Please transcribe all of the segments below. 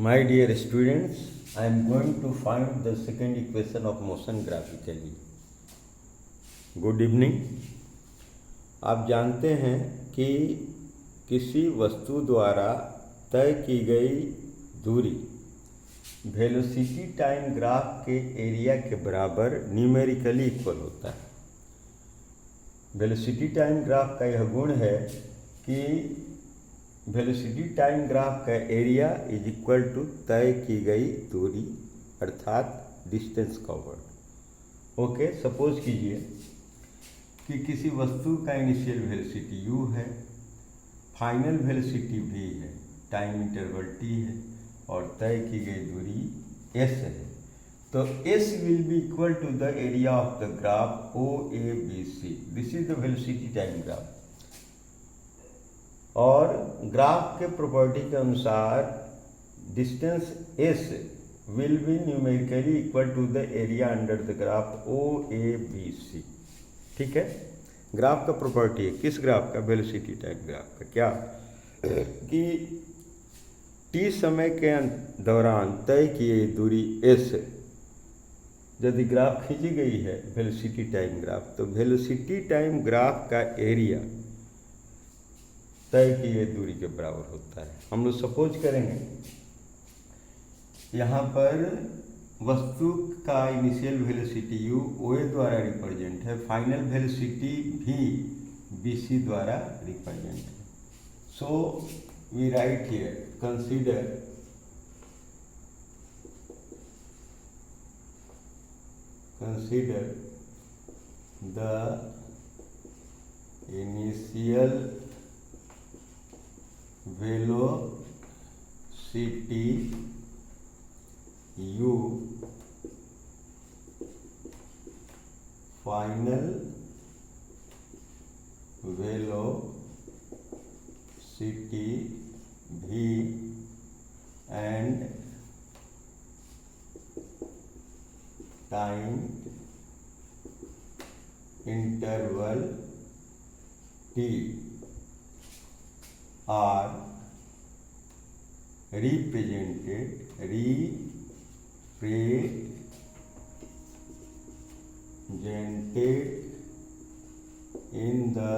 My dear students, I am going to find the second equation of motion graphically. Good evening. आप जानते हैं कि किसी वस्तु द्वारा तय की गई दूरी वेलोसिटी टाइम ग्राफ के एरिया के बराबर न्यूमेरिकली इक्वल होता है। वेलोसिटी टाइम ग्राफ का यह गुण है कि वेलोसिटी टाइम ग्राफ का एरिया इज इक्वल टू तय की गई दूरी अर्थात डिस्टेंस कवर्ड। ओके, सपोज कीजिए कि किसी वस्तु का इनिशियल वेलोसिटी u है, फाइनल वेलोसिटी v है, टाइम इंटरवल t है और तय की गई दूरी s है। तो s will be equal to the area of the graph OABC। This is the velocity time graph. और ग्राफ के प्रॉपर्टी के अनुसार distance s will be numerically equal to the area under the graph OABC। ठीक है, graph का property है। किस graph का? वेलोसिटी टाइम ग्राफ का। क्या कि t समय के दौरान तय की गई दूरी s यदि ग्राफ खींची गई है वेलोसिटी टाइम ग्राफ, तो वेलोसिटी टाइम ग्राफ का एरिया तय की गई दूरी के बराबर होता है। हम लोग सपोज करेंगे यहाँ पर वस्तु का इनिशियल वेलोसिटी u OA द्वारा रिप्रेजेंट है, फाइनल वेलोसिटी v BC द्वारा रिप्रेजेंट है। So we write here consider the initial velocity u, final velocity v and time interval t are represented in the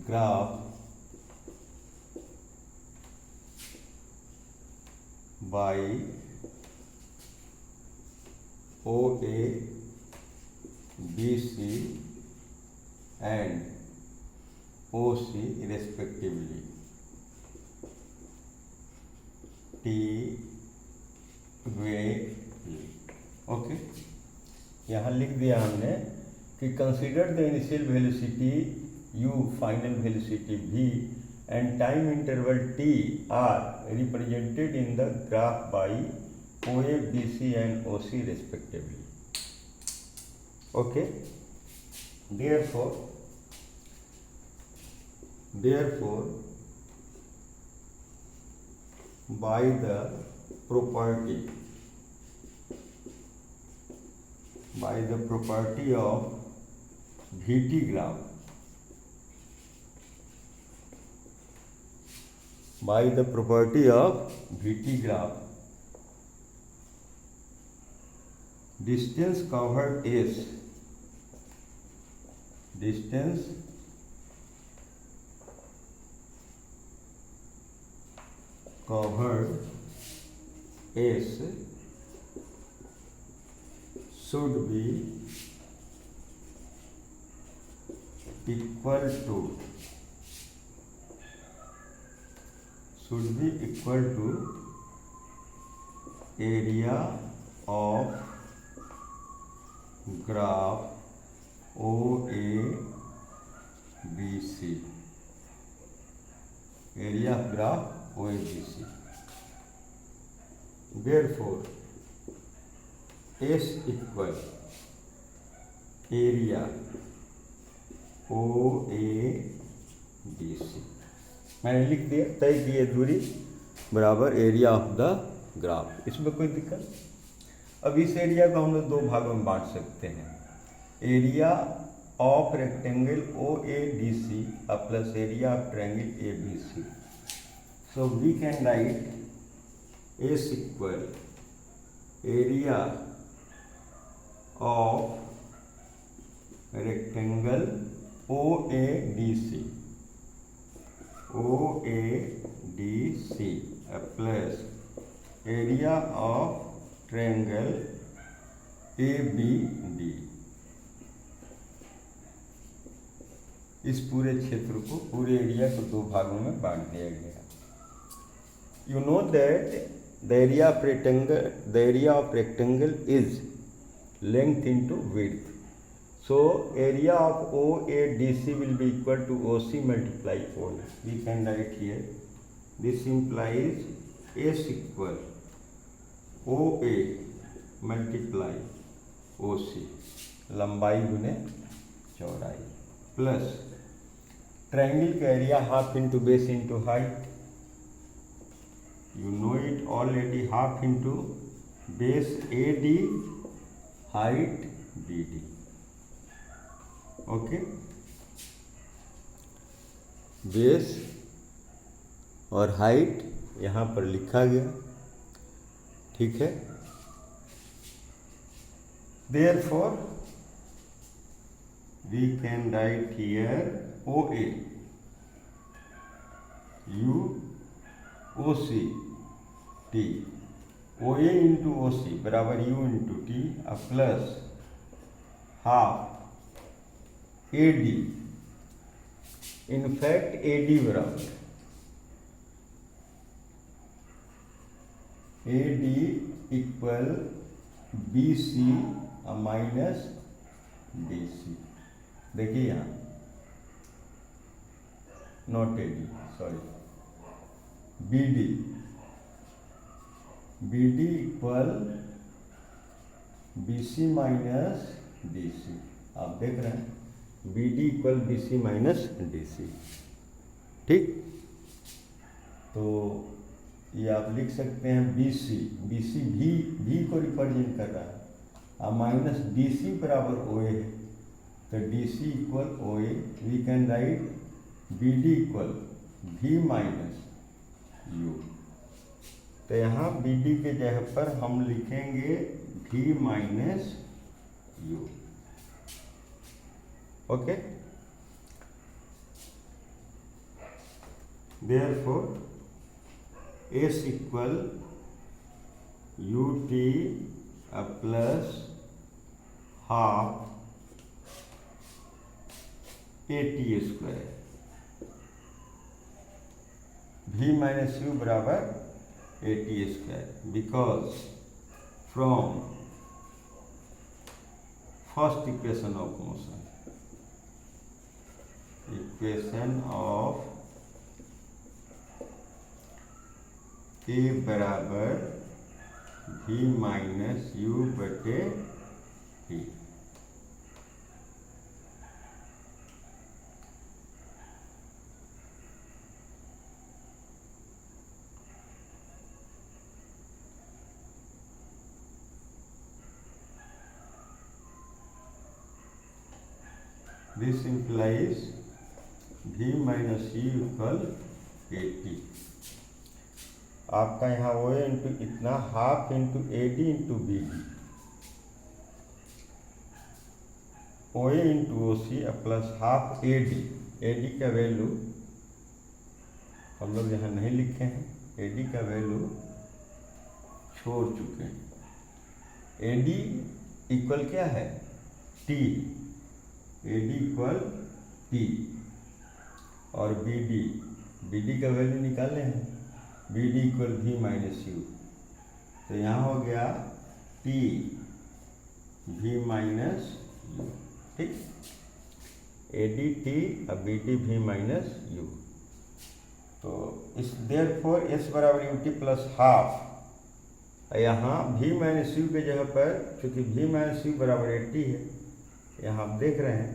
graph by OA, BC and OC respectively. T वे okay, यहाँ लिख दिया हमने कि consider the initial velocity u, final velocity v and time interval t are represented in the graph by OA, BC and OC respectively. Okay, therefore by the property of VT graph, distance covered S should be equal to area of graph OABC, area of graph OABC. Therefore S equal area OABC। मैंने लिख दिया तय किए दूरी बराबर area of the graph. इसमें कोई दिक्कत? अब इस एरिया को हम लोग दो भागों में बांट सकते हैं। Area of rectangle OADC plus area of triangle ABC. So we can write s equal area of rectangle O A D C plus area of triangle A B D. इस पूरे क्षेत्र को, पूरे एरिया को दो भागों में बांट दिया गया। You know that the area of rectangle is length into width. So area of OADC will be equal to OC multiply OA. We can write here. This implies S equal OA multiply OC, लंबाई गुने चौड़ाई, plus triangle का area half into base into height. You know it already, half into base AD, height BD. Okay, base और height यहाँ पर लिखा गया, ठीक है। Therefore we can write here OA U OC T, OA into OC बराबर U into T plus half AD। In fact AD बराबर AD equal BC minus DC। देखिए यहाँ not AD, sorry, BD equal BC minus DC। आप देख रहे हैं BD equal BC minus DC, ठीक। तो ये आप लिख सकते हैं BC भी को रिप्रेजेंट कर रहा है, और माइनस DC बराबर OA है, तो DC equal OA। We can write BD equal V minus U। तो यहाँ BD के जगह पर हम लिखेंगे V minus U। Okay, therefore S equal UT plus half AT square. V minus U बराबर AT square, because from first equation of motion, equation of A बराबर V minus U बटे T। This implies V minus U equal AT। आपका यहाँ OA into इतना half into AD into BD, OA into OC plus half AD का value हम लोग यहाँ नहीं लिखे हैं, AD का वैल्यू छोड़ चुके हैं। AD इक्वल क्या है T, AD इक्वल T, और BD का वैल्यू निकाले हैं, BD equal V minus U। तो यहाँ हो गया T V माइनस U, ठीक। AD T और BD V माइनस U। तो इस देयरफॉर S बराबर UT प्लस हाफ, यहाँ V माइनस U के जगह पर चूँकि V माइनस U बराबर AT है, यहाँ आप देख रहे हैं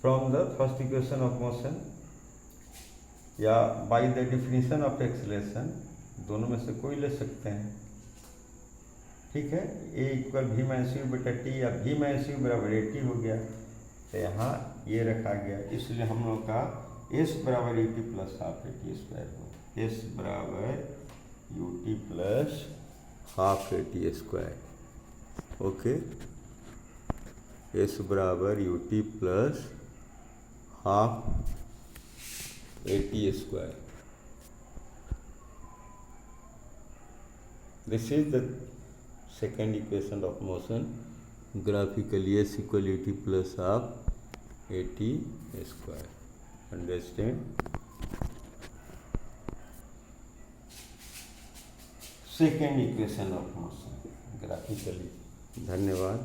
from the first equation of motion या by the definition of acceleration, दोनों में से कोई ले सकते हैं, ठीक है। A equal V minus U बटा T या V माइनस U बराबर AT हो गया, तो यहाँ ये रखा गया, इसलिए हम लोग का S बराबर UT plus half AT square हो। S बराबर ut plus half A T square. Okay, S बराबर U T plus half A T square. This is the second equation of motion. Graphically s equal ut plus half at square. Understand? Second equation of motion graphically. धन्यवाद.